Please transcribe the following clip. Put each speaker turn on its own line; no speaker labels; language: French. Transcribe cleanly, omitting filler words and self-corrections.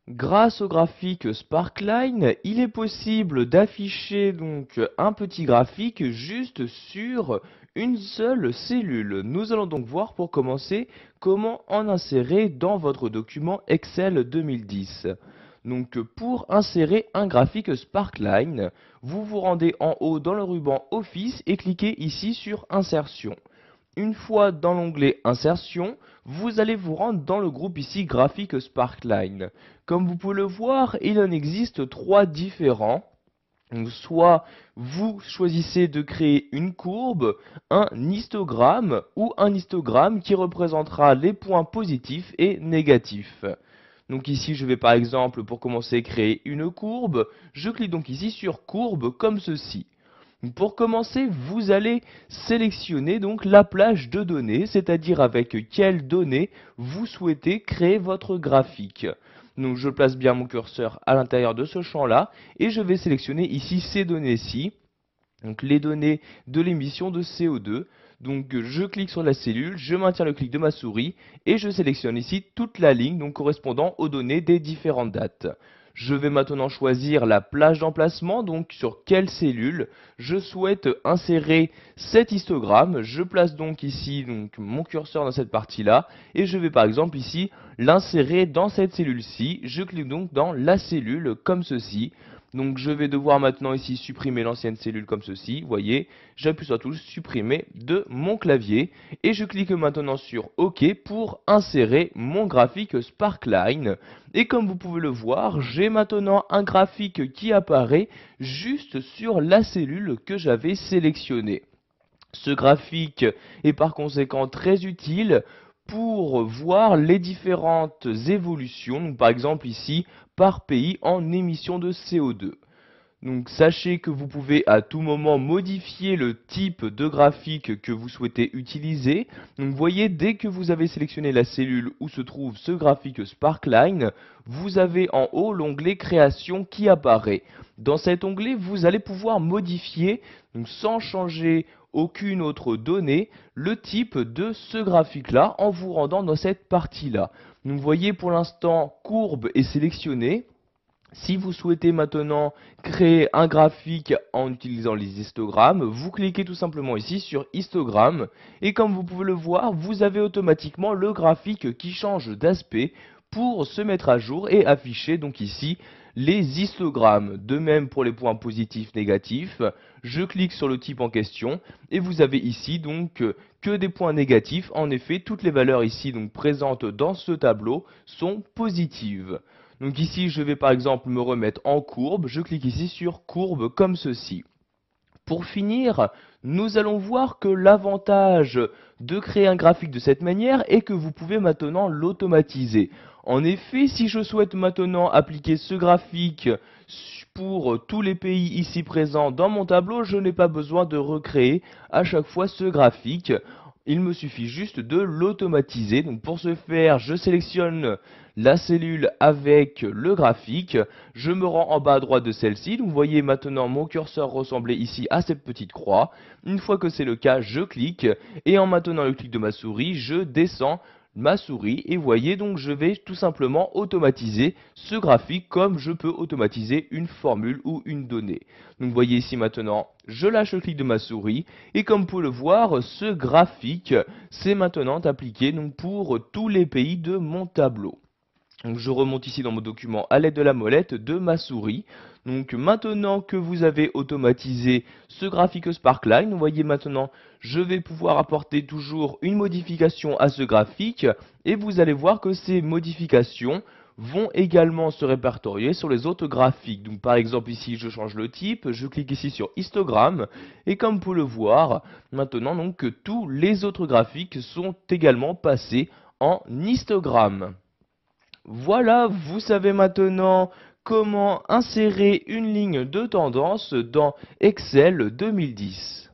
Grâce au graphique Sparkline, il est possible d'afficher donc un petit graphique juste sur une seule cellule. Nous allons donc voir pour commencer comment en insérer dans votre document Excel 2010. Donc pour insérer un graphique Sparkline, vous vous rendez en haut dans le ruban Office et cliquez ici sur Insertion. Une fois dans l'onglet Insertion, vous allez vous rendre dans le groupe ici Graphique Sparkline. Comme vous pouvez le voir, il en existe trois différents. Donc, soit vous choisissez de créer une courbe, un histogramme ou un histogramme qui représentera les points positifs et négatifs. Donc ici, je vais par exemple, pour commencer, créer une courbe. Je clique donc ici sur courbe comme ceci. Pour commencer, vous allez sélectionner donc la plage de données, c'est-à-dire avec quelles données vous souhaitez créer votre graphique. Donc je place bien mon curseur à l'intérieur de ce champ-là et je vais sélectionner ici ces données-ci, donc les données de l'émission de CO2. Donc je clique sur la cellule, je maintiens le clic de ma souris et je sélectionne ici toute la ligne donc correspondant aux données des différentes dates. Je vais maintenant choisir la plage d'emplacement, donc sur quelle cellule je souhaite insérer cet histogramme. Je place donc ici donc, mon curseur dans cette partie-là et je vais par exemple ici l'insérer dans cette cellule-ci. Je clique donc dans la cellule comme ceci. Donc je vais devoir maintenant ici supprimer l'ancienne cellule comme ceci, vous voyez, j'appuie sur la touche supprimer de mon clavier et je clique maintenant sur OK pour insérer mon graphique Sparkline. Et comme vous pouvez le voir, j'ai maintenant un graphique qui apparaît juste sur la cellule que j'avais sélectionnée. Ce graphique est par conséquent très utile pour voir les différentes évolutions, donc par exemple ici, par pays en émissions de CO2. Donc sachez que vous pouvez à tout moment modifier le type de graphique que vous souhaitez utiliser. Donc voyez, dès que vous avez sélectionné la cellule où se trouve ce graphique Sparkline, vous avez en haut l'onglet Création qui apparaît. Dans cet onglet, vous allez pouvoir modifier, donc sans changer aucune autre donnée, le type de ce graphique-là en vous rendant dans cette partie-là. Donc vous voyez, pour l'instant, courbe est sélectionnée. Si vous souhaitez maintenant créer un graphique en utilisant les histogrammes, vous cliquez tout simplement ici sur histogramme et comme vous pouvez le voir, vous avez automatiquement le graphique qui change d'aspect pour se mettre à jour et afficher donc ici les histogrammes. De même pour les points positifs, négatifs, je clique sur le type en question et vous avez ici donc que des points négatifs. En effet, toutes les valeurs ici donc présentes dans ce tableau sont positives. Donc ici, je vais par exemple me remettre en courbe. Je clique ici sur courbe comme ceci. Pour finir, nous allons voir que l'avantage de créer un graphique de cette manière est que vous pouvez maintenant l'automatiser. En effet, si je souhaite maintenant appliquer ce graphique pour tous les pays ici présents dans mon tableau, je n'ai pas besoin de recréer à chaque fois ce graphique. Il me suffit juste de l'automatiser. Donc pour ce faire, je sélectionne la cellule avec le graphique. Je me rends en bas à droite de celle-ci. Donc vous voyez maintenant mon curseur ressembler ici à cette petite croix. Une fois que c'est le cas, je clique. Et en maintenant le clic de ma souris, je descends ma souris et vous voyez donc je vais tout simplement automatiser ce graphique comme je peux automatiser une formule ou une donnée. Donc vous voyez ici maintenant je lâche le clic de ma souris et comme vous pouvez le voir ce graphique c'est maintenant appliqué donc pour tous les pays de mon tableau. Donc je remonte ici dans mon document à l'aide de la molette de ma souris. Donc maintenant que vous avez automatisé ce graphique Sparkline, vous voyez maintenant je vais pouvoir apporter toujours une modification à ce graphique et vous allez voir que ces modifications vont également se répertorier sur les autres graphiques. Donc par exemple ici je change le type, je clique ici sur histogramme et comme vous pouvez le voir maintenant donc que tous les autres graphiques sont également passés en histogramme. Voilà, vous savez maintenant comment insérer une ligne de tendance dans Excel 2010.